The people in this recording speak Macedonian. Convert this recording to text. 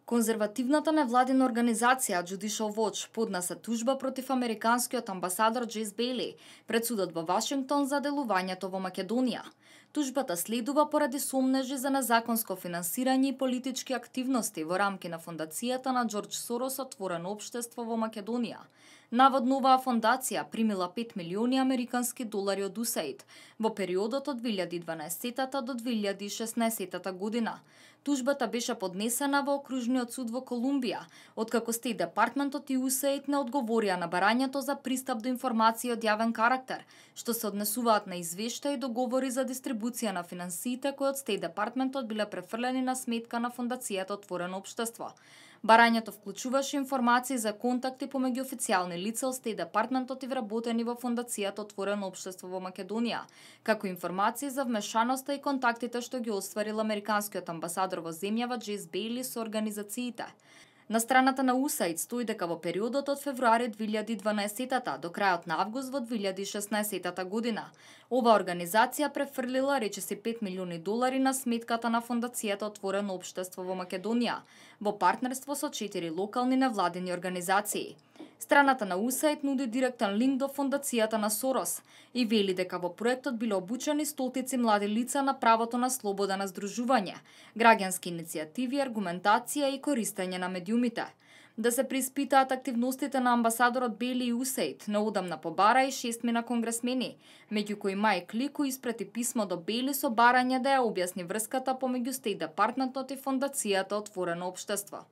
Конзервативната невладина организација Judicial Watch поднесе тужба против американскиот амбасадор Джейс Бејли пред судот во Вашингтон за делувањето во Македонија. Тужбата следува поради сомнежи за незаконско финансирање и политички активности во рамки на фондацијата на Џорџ Сорос Отворено општество во Македонија. Наводно оваа фондација примила 5 милиони американски долари од USAID во периодот од 2012 до 2016 година. Тужбата беше поднесена во Окружниот суд во Колумбија, откако Стејт Департментот и USAID не одговорија на барањето за пристап до информации од јавен карактер, што се однесуваат на извештаи и договори за дистрибуција на финансиите кои од Стејт Департментот биле префрлени на сметка на фондацијата Отворено општество. Барањето вклучуваше информации за контакти помеѓу официјални лица од Стејт Департментот и вработени во фондацијата Отворено општество во Македонија, како информации за вмешаноста и контактите што ги остварил американскиот амбасадор во земјава Джейс Бејли со организациите. На страната на USAID стои дека во периодот од февруари 2012 до крајот на август во 2016 година, оваа организација префрлила речиси 5 милиони долари на сметката на фондацијата Отворено општество во Македонија, во партнерство со 4 локални невладини организации. Страната на USAID нуди директен линк до фондацијата на Сорос и вели дека во проектот биле обучени стотици млади лица на правото на слобода на здружување, граѓански иницијативи, аргументација и користење на медиумите. Да се преиспитаат активностите на амбасадорот Бејли и USAID, неодамна побара и 6 конгресмени, меѓу кои Мајк Ли кој испрати писмо до Бејли со барање да ја објасни врската помеѓу Стејт Департментот и фондацијата Отворено општество.